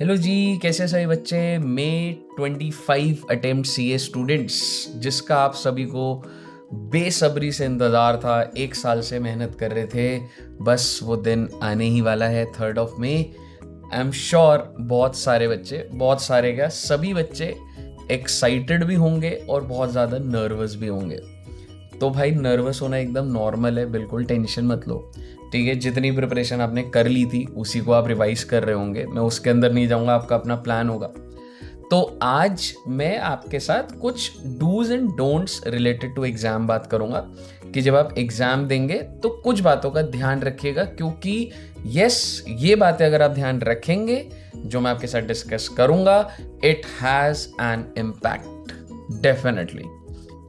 Hello जी, कैसे सभी बच्चे। मे 25 अटेम्प्ट सीए स्टूडेंट्स, जिसका आप सभी को बेसब्री से इंतज़ार था, एक साल से मेहनत कर रहे थे, बस वो दिन आने ही वाला है 3 मई। आई एम श्योर बहुत सारे बच्चे, बहुत सारे क्या, सभी बच्चे एक्साइटेड भी होंगे और बहुत ज़्यादा नर्वस भी होंगे। तो भाई नर्वस होना एकदम नॉर्मल है, बिल्कुल टेंशन मत लो। ठीक है, जितनी प्रिपरेशन आपने कर ली थी उसी को आप रिवाइज कर रहे होंगे, मैं उसके अंदर नहीं जाऊंगा, आपका अपना प्लान होगा। तो आज मैं आपके साथ कुछ dos and don'ts related to exam बात करूंगा कि जब आप एग्जाम देंगे तो कुछ बातों का ध्यान रखिएगा, क्योंकि यस, ये बातें अगर आप ध्यान रखेंगे जो मैं आपके साथ डिस्कस करूंगा, it has an impact definitely.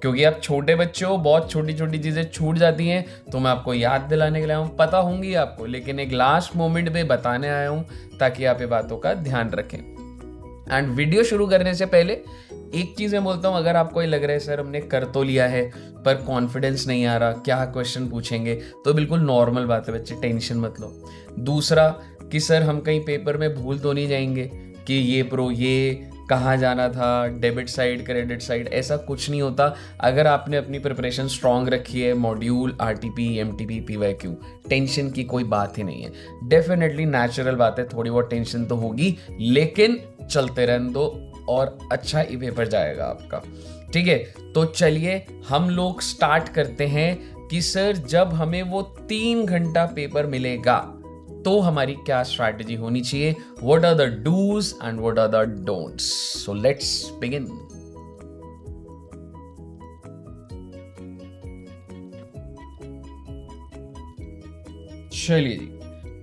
क्योंकि आप छोटे बच्चे हो, बहुत छोटी छोटी चीज़ें छूट जाती हैं, तो मैं आपको याद दिलाने के लिए आया हूँ, पता होंगी आपको, लेकिन एक लास्ट मोमेंट पे बताने आया हूँ ताकि आप ये बातों का ध्यान रखें। एंड वीडियो शुरू करने से पहले एक चीज़ मैं बोलता हूँ, अगर आपको ये लग रहा है सर हमने कर तो लिया है पर कॉन्फिडेंस नहीं आ रहा, क्या क्वेश्चन पूछेंगे, तो बिल्कुल नॉर्मल बात है बच्चे, टेंशन मत लो। दूसरा कि सर हम कहीं पेपर में भूल तो नहीं जाएंगे कि ये कहाँ जाना था, डेबिट साइड क्रेडिट साइड, ऐसा कुछ नहीं होता। अगर आपने अपनी प्रिपरेशन स्ट्रांग रखी है, module RTP MTP PYQ, tension की कोई बात ही नहीं है। डेफिनेटली नेचुरल बात है, थोड़ी बहुत टेंशन तो होगी, लेकिन चलते रहने दो और अच्छा ही पेपर जाएगा आपका। ठीक है, तो चलिए हम लोग स्टार्ट करते हैं कि सर जब हमें वो 3 घंटा पेपर मिलेगा तो हमारी क्या स्ट्रैटेजी होनी चाहिए, what are the dos and what are the don'ts. So let's begin. चलिए जी,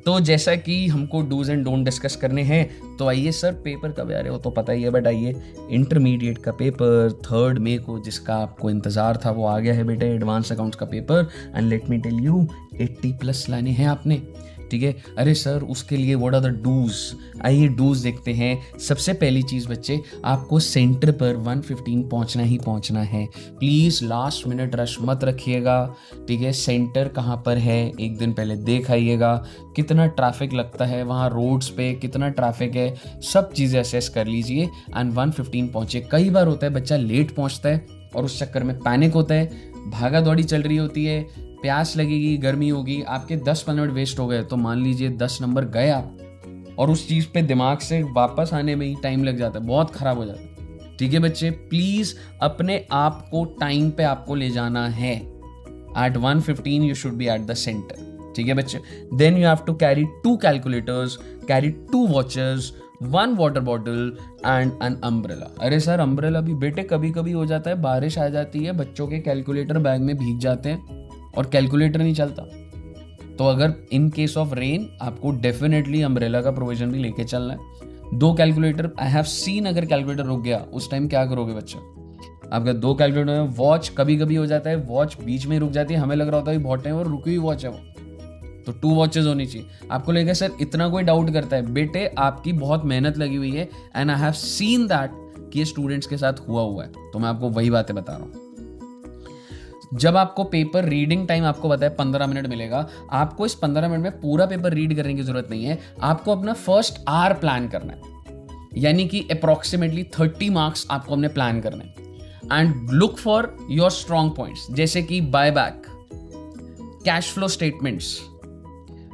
तो जैसा कि हमको डूज एंड डोंट डिस्कस करने हैं, तो आइए सर पेपर कब आ रहे हो तो पता ही है, बट आइए इंटरमीडिएट का पेपर 3 मई को, जिसका आपको इंतज़ार था, वो आ गया है बेटे, एडवांस अकाउंट्स का paper. And let me tell you, 80+ लाने हैं आपने। ठीक है, अरे सर उसके लिए व्हाट आर द डूज, आइए डूज देखते हैं। सबसे पहली चीज़ बच्चे, आपको सेंटर पर 1:15 पहुंचना ही पहुंचना है। प्लीज़ लास्ट मिनट रश मत रखिएगा। ठीक है, सेंटर कहाँ पर है एक दिन पहले देख आइएगा, कितना ट्रैफिक लगता है वहाँ रोड्स पे, कितना ट्रैफिक है, सब चीज़ें असेस कर लीजिए एंड 1:15 पहुँचे। कई बार होता है बच्चा लेट पहुँचता है और उस चक्कर में पैनिक होता है, भागा दौड़ी चल रही होती है, प्यास लगेगी, गर्मी होगी, आपके 10-15 मिनट वेस्ट हो गए, तो मान लीजिए 10 नंबर गए आप, और उस चीज़ पे दिमाग से वापस आने में ही टाइम लग जाता है, बहुत ख़राब हो जाता है। ठीक है बच्चे, प्लीज़ अपने आप को टाइम पे आपको ले जाना है। At 1:15 you should be at the centre. ठीक है बच्चे, then you have to carry 2 calculators, carry 2 watches, 1 water bottle and an umbrella. अरे सर अम्ब्रेला भी बेटे कभी कभी हो जाता है, बारिश आ जाती है, बच्चों के कैलकुलेटर बैग में भीग जाते हैं और कैलकुलेटर नहीं चलता, तो अगर इन केस ऑफ रेन आपको डेफिनेटली अम्ब्रेला का प्रोविजन भी लेके चलना है। 2 कैलकुलेटर, आई हैव सीन, अगर कैलकुलेटर रुक गया उस टाइम क्या करोगे बच्चा, आपका 2 कैलकुलेटर में वॉच कभी कभी हो जाता है, वॉच बीच में रुक जाती है, हमें लग रहा होता है बहुत टाइम और रुकी हुई वॉच है वो, तो 2 वॉचेस होनी चाहिए। आपको लगेगा सर इतना कोई डाउट करता है, बेटे आपकी बहुत मेहनत लगी हुई है and I have seen that कि ये स्टूडेंट्स के साथ हुआ है, तो मैं आपको वही बातें बता रहा हूँ। जब आपको पेपर रीडिंग टाइम आपको पता है 15 मिनट मिलेगा, आपको इस 15 मिनट में पूरा पेपर रीड करने की जरूरत नहीं है, आपको अपना फर्स्ट आवर प्लान करना है, यानी कि अप्रोक्सीमेटली 30 मार्क्स आपको अपने प्लान करने हैं। And look for your strong points, जैसे कि buy back, cash flow statements,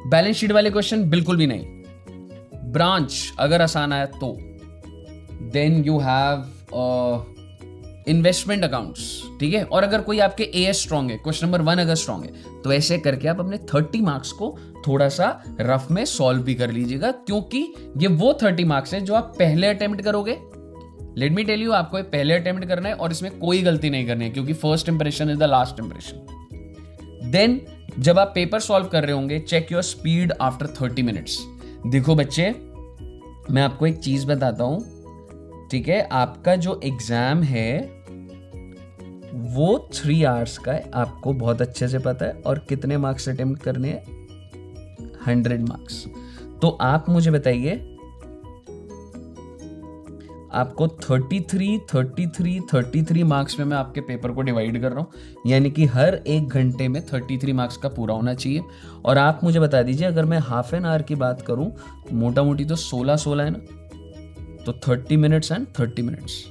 balance sheet वाले क्वेश्चन बिल्कुल भी नहीं, ब्रांच अगर आसान आया तो, then you have investment accounts. ठीक है, और अगर कोई आपके एएस स्ट्रॉन्ग है, क्वेश्चन नंबर 1 अगर स्ट्रॉन्ग है, तो ऐसे करके आप अपने 30 मार्क्स को थोड़ा सा रफ में सॉल्व भी कर लीजिएगा, क्योंकि ये वो 30 मार्क्स है जो आप पहले अटेम्प्ट करोगे। लेट मी टेल यू, आपको ये पहले अटेम्प्ट करना है और इसमें कोई गलती नहीं करनी है, क्योंकि first impression is the last impression. Then जब आप पेपर सॉल्व कर रहे होंगे, check your speed after 30 minutes. देखो बच्चे, मैं आपको एक चीज बताता हूं, ठीक है, आपका जो एग्जाम है वो 3 आवर्स का है, आपको बहुत अच्छे से पता है, और कितने मार्क्स अटेम्प्ट करने हैं, 100 मार्क्स। तो आप मुझे बताइए, आपको 33 मार्क्स में मैं आपके पेपर को डिवाइड कर रहा हूं, यानी कि हर 1 घंटे में 33 मार्क्स का पूरा होना चाहिए। और आप मुझे बता दीजिए, अगर मैं हाफ एन आवर की बात करूं, मोटा मोटी तो 16 है ना, तो 30 minutes and 30 minutes,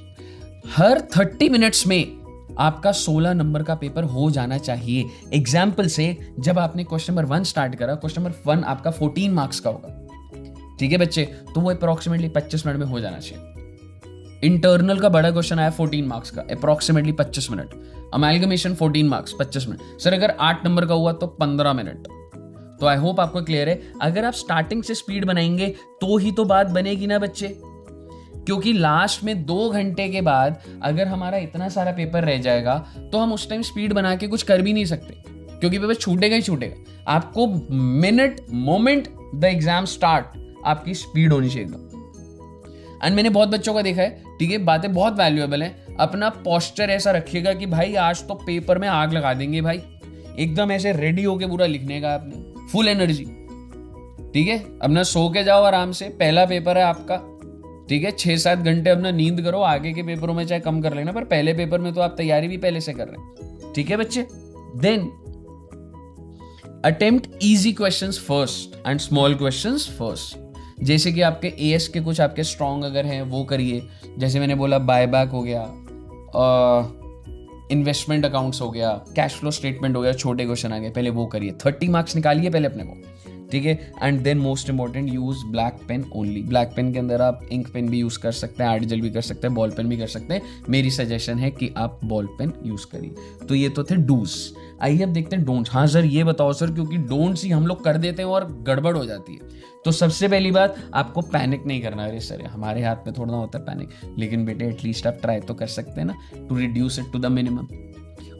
her 30 minutes में आपका 16 नंबर का पेपर हो जाना चाहिए। एग्जाम्पल से जब आपने क्वेश्चन नंबर 1 स्टार्ट करा, क्वेश्चन नंबर 1 आपका 14 मार्क्स का होगा, ठीक है बच्चे, तो वो अप्रोक्सीमेटली 25 मिनट में हो जाना चाहिए। इंटरनल का बड़ा क्वेश्चन आया 14 मार्क्स का, approximately 25 minute. Amalgamation 14 marks 25 minute. Sir अगर 8 नंबर का हुआ तो 15 मिनट। तो आई होप आपको क्लियर है। अगर आप स्टार्टिंग से स्पीड बनाएंगे तो ही तो बात बनेगी ना बच्चे, क्योंकि लास्ट में 2 घंटे के बाद अगर हमारा इतना सारा पेपर रह जाएगा तो हम उस टाइम स्पीड बना के कुछ कर भी नहीं सकते, क्योंकि पेपर छूटेगा ही छूटेगा। आपको minute moment the exam start आपकी स्पीड होनी चाहिए। एंड मैंने बहुत बच्चों का देखा है, ठीक है, बातें बहुत वैल्यूएबल हैं। अपना पोस्चर ऐसा रखिएगा कि भाई आज तो पेपर में आग लगा देंगे भाई, एकदम ऐसे रेडी होके पूरा लिखने का आपने, फुल एनर्जी, ठीक है। अपना सो के जाओ आराम से, पहला पेपर है आपका, ठीक है। 6-7 घंटे अपना नींद करो, आगे के पेपरों में चाहे कम कर लेना, पर पहले पेपर में तो आप तैयारी भी पहले से कर रहे हैं, ठीक है बच्चे। Then attempt easy questions first and small questions first. जैसे कि आपके एएस के कुछ आपके स्ट्रॉन्ग अगर हैं वो करिए, जैसे मैंने बोला बायबैक हो गया, इन्वेस्टमेंट अकाउंट्स हो गया, कैश फ्लो स्टेटमेंट हो गया, छोटे क्वेश्चन आ गए, पहले वो करिए। 30 मार्क्स निकालिए पहले अपने को, ठीक है। And then most important, use black pen only. Black pen के अंदर आप इंक पेन भी यूज कर सकते हैं, आर्ट जेल भी कर सकते हैं, बॉल पेन भी कर सकते हैं। मेरी सजेशन है कि आप बॉल पेन यूज करिए। तो ये तो थे डूज। आइए अब देखते हैं डोंट्स। हाँ सर ये बताओ सर, क्योंकि डोंट्स ही हम लोग कर देते हैं और गड़बड़ हो जाती है। तो सबसे पहली बात, आपको पैनिक नहीं करना। अरे सर हमारे हाथ में थोड़ा ना होता है पैनिक, लेकिन बेटे एटलीस्ट आप ट्राई तो कर सकते हैं ना, to reduce it to the minimum.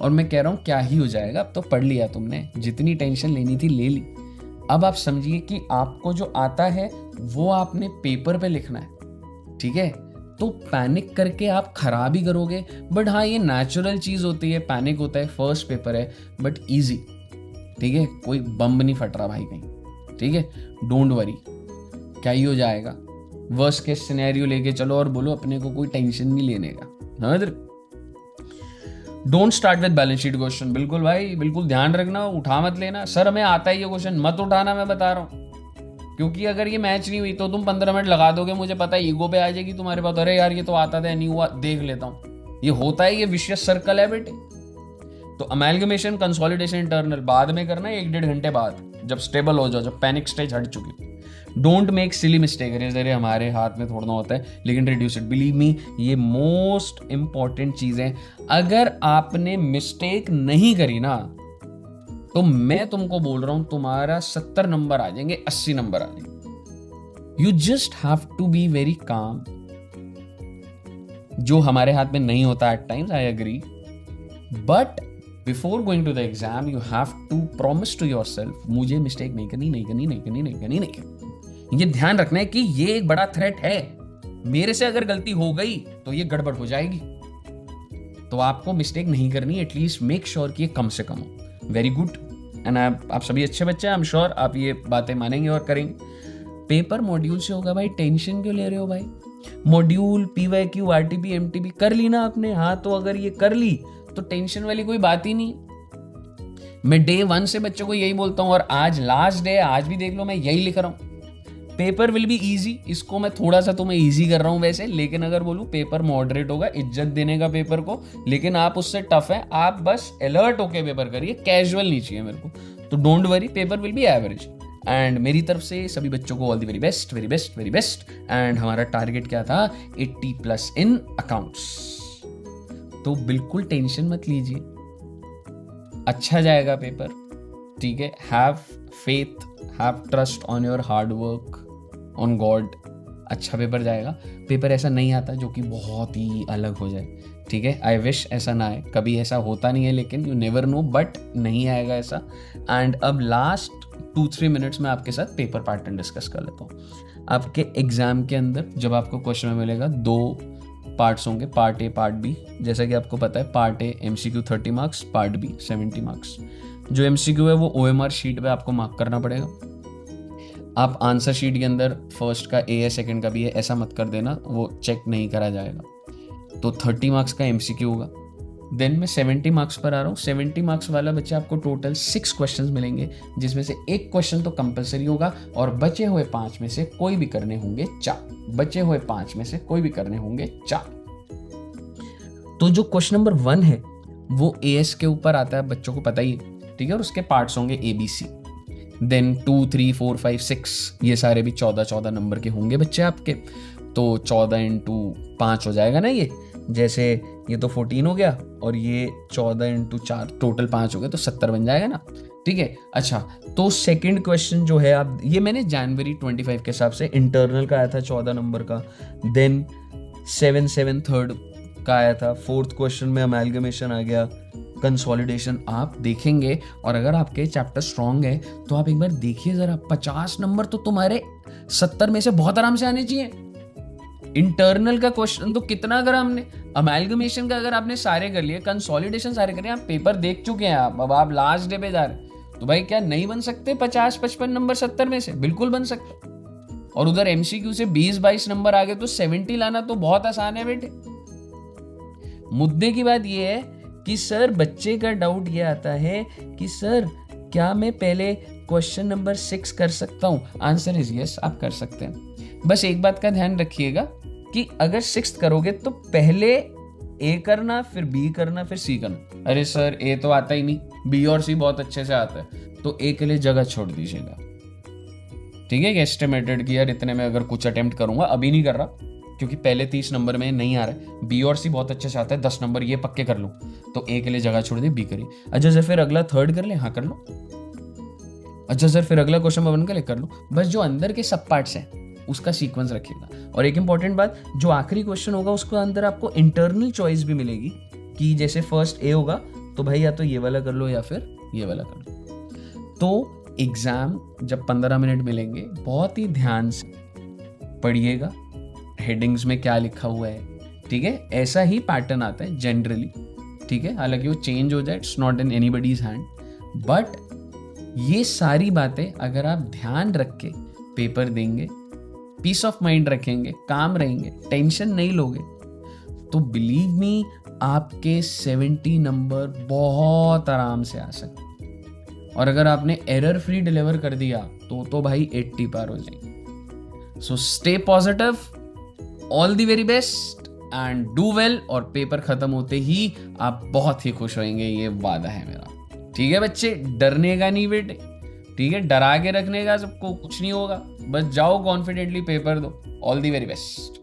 और मैं कह रहा हूँ क्या ही हो जाएगा, अब तो पढ़ लिया तुमने, जितनी टेंशन लेनी थी ले ली। अब आप समझिए कि आपको जो आता है वो आपने पेपर पे लिखना है, ठीक है। तो पैनिक करके आप खराब ही करोगे। बट हाँ ये नेचुरल चीज होती है, पैनिक होता है, फर्स्ट पेपर है, बट इजी, ठीक है। कोई बम नहीं फट रहा भाई कहीं, ठीक है। डोंट वरी, क्या ही हो जाएगा। वर्स्ट केस सिनेरियो लेके चलो और बोलो अपने को कोई टेंशन नहीं लेने का। हाँ don't start with balance sheet question. बिल्कुल भाई, बिल्कुल ध्यान रखना, उठा मत लेना। सर हमें आता है ये क्वेश्चन, मत उठाना, मैं बता रहा हूँ। क्योंकि अगर ये मैच नहीं हुई तो तुम 15 मिनट लगा दोगे, मुझे पता है ईगो पे आ जाएगी तुम्हारे पास, अरे यार ये तो आता था नहीं हुआ, देख लेता हूँ। ये होता है, ये विशियस सर्कल है बेटे। तो अमेलगमेशन, कंसोलिडेशन, इंटरनल बाद में करना है, 1-1.5 घंटे बाद, जब स्टेबल हो जाओ, जब पैनिक स्टेज हट चुकी। Don't make silly mistake. अरे हमारे हाथ में थोड़ा होता है, लेकिन रिड्यूस इट। बिलीव मी, ये मोस्ट इंपॉर्टेंट चीज है। अगर आपने मिस्टेक नहीं करी ना, तो मैं तुमको बोल रहा हूं तुम्हारा 70 नंबर आ जाएंगे, 80 नंबर आ जाएंगे। You just have to be very calm, जो हमारे हाथ में नहीं होता at times, I agree. But before going to the exam you have to promise to yourself, मुझे मिस्टेक नहीं करनी, नहीं करनी, नहीं करनी, नहीं करनी, नहीं करनी। ये ध्यान रखना है कि ये एक बड़ा थ्रेट है, मेरे से अगर गलती हो गई तो ये गड़बड़ हो जाएगी। तो आपको मिस्टेक नहीं करनी, एटलीस्ट मेक श्योर कि ये कम से कम हो। Very good. एंड आप सभी अच्छे बच्चे हैं, आई एम श्योर आप ये बातें मानेंगे और करेंगे। पेपर मॉड्यूल से होगा भाई, टेंशन क्यों ले रहे हो भाई। मॉड्यूल, पीवाईक्यू, आरटीपी, एमटीपी कर ली ना आपने, हाँ तो अगर ये कर ली तो टेंशन वाली कोई बात ही नहीं। मैं डे 1 से बच्चों को यही बोलता हूं, और आज लास्ट डे, आज भी देख लो मैं यही लिख रहा हूं, पेपर विल बी इजी। इसको मैं थोड़ा सा तुम्हें इजी कर रहा हूं वैसे, लेकिन अगर बोलूं पेपर मॉडरेट होगा, इज्जत देने का पेपर को, लेकिन आप उससे टफ है, आप बस अलर्ट होके पेपर करिए, कैजुअल नहीं चाहिए मेरे को। तो don't worry, paper will be average. And मेरी तरफ से सभी बच्चों को all the very best, very best, very best. And हमारा टारगेट क्या था, 80+ इन अकाउंट्स। तो बिल्कुल टेंशन मत लीजिए, अच्छा जाएगा पेपर, ठीक है। Have faith, have trust on your hard work, on God. अच्छा पेपर जाएगा। पेपर ऐसा नहीं आता जो कि बहुत ही अलग हो जाए, ठीक है। आई विश ऐसा ना आए, कभी ऐसा होता नहीं है, लेकिन यू नेवर नो, बट नहीं आएगा ऐसा। एंड अब लास्ट 2-3 मिनट्स में आपके साथ पेपर पैटर्न डिस्कस कर लेता हूँ। आपके एग्जाम के अंदर जब आपको क्वेश्चन में मिलेगा, 2 पार्ट्स होंगे, पार्ट ए, पार्ट बी। जैसा कि आपको पता है, part A MCQ 30 marks, part B 70 marks. जो MCQ है वो OMR शीट पे आपको मार्क करना पड़ेगा। आप आंसर शीट के अंदर फर्स्ट का ए है, सेकंड का बी है, ऐसा मत कर देना, वो चेक नहीं करा जाएगा। तो 30 मार्क्स का MCQ होगा, देन मैं 70 मार्क्स पर आ रहा हूँ। 70 मार्क्स वाला बच्चा आपको टोटल 6 क्वेश्चंस मिलेंगे, जिसमें से एक क्वेश्चन तो कंपलसरी होगा और बचे हुए 5 में से कोई भी करने होंगे 4। बचे हुए 5 में से कोई भी करने होंगे 4। तो जो क्वेश्चन नंबर 1 है वो एएस के ऊपर आता है, बच्चों को पता ही है, ठीक है। और उसके पार्ट्स होंगे ABC। देन 2, 3, 4, 5, 6 ये सारे भी 14 नंबर के होंगे बच्चे आपके। तो 14 इंटू 5 हो जाएगा ना, ये जैसे ये तो 14 हो गया और ये 14 इंटू 4 टोटल 5 हो गया, तो 70 बन जाएगा ना, ठीक है। अच्छा, तो सेकंड क्वेश्चन जो है, आप ये मैंने जनवरी 25 के हिसाब से इंटरनल का आया था 14 नंबर का। देन 7 थर्ड का आया था। फोर्थ क्वेश्चन में अमेलगमेशन आ गया, कंसोलिडेशन आप देखेंगे। और अगर आपके चैप्टर स्ट्रॉन्ग है तो आप एक बार देखिए जरा, 50 नंबर तो तुम्हारे 70 में से बहुत आराम से आने चाहिए। इंटरनल का क्वेश्चन तो कितना, अगर हमने अमेलगमेशन का अगर आपने सारे कर लिए, कंसोलिडेशन सारे कर लिए, आप पेपर देख चुके हैं आप, अब आप लास्ट डे पे जा रहे हैं, तो भाई क्या नहीं बन सकते 50-55 नंबर 70 में से? बिल्कुल बन सकते। और उधर एमसीक्यू से 20-22 नंबर आ गए तो 70 लाना तो बहुत आसान है बेटे। मुद्दे की बात यह है कि सर बच्चे का डाउट ये आता है कि सर क्या मैं पहले क्वेश्चन नंबर 6 कर सकता हूँ? आंसर इज यस, आप कर सकते हैं। बस एक बात का ध्यान रखिएगा कि अगर 6th करोगे तो पहले ए करना, फिर बी करना, फिर सी करना। अरे सर ए तो आता ही नहीं, बी और सी बहुत अच्छे से आता है, तो ए के लिए जगह छोड़ दीजिएगा, ठीक है। एस्टिमेटेड कि यार इतने में अगर कुछ अटेम्प्ट करूंगा, अभी नहीं कर रहा क्योंकि पहले 30 नंबर में नहीं आ रहा है, बी और सी बहुत अच्छे से आता है, 10 नंबर ये पक्के कर लूँ, तो ए के लिए जगह छोड़ दी, बी करिए। अच्छा सर फिर अगला थर्ड कर ले, हाँ कर लो। अच्छा सर फिर अगला क्वेश्चन 1 कर लो। बस जो अंदर के सब पार्ट्स हैं उसका सीक्वेंस रखिएगा। और एक इंपॉर्टेंट बात, जो आखिरी क्वेश्चन होगा उसको अंदर आपको इंटरनल चॉइस भी मिलेगी कि जैसे फर्स्ट ए होगा तो भाई या तो ये वाला कर लो या फिर ये वाला कर लो। तो एग्जाम जब 15 मिनट मिलेंगे, बहुत ही ध्यान से पढ़िएगा हेडिंग्स में क्या लिखा हुआ है, ठीक है। ऐसा ही पैटर्न आता है जनरली, ठीक है। हालांकि वो चेंज हो जाए, it's not in anybody's hand, but ये सारी बातें अगर आप ध्यान रख के पेपर देंगे, पीस ऑफ माइंड रखेंगे, काम रहेंगे, टेंशन नहीं लोगे, तो बिलीव मी आपके 70 नंबर बहुत आराम से आ सकते। और अगर आपने एरर फ्री डिलीवर कर दिया तो भाई 80 पार हो जाएंगे। So stay positive, all the very best and do well. और पेपर खत्म होते ही आप बहुत ही खुश होंगे, ये वादा है मेरा, ठीक है बच्चे। डरने का नहीं बेटे, ठीक है, डरा के रखने का सबको कुछ नहीं होगा, बस जाओ कॉन्फिडेंटली पेपर दो। All the very best.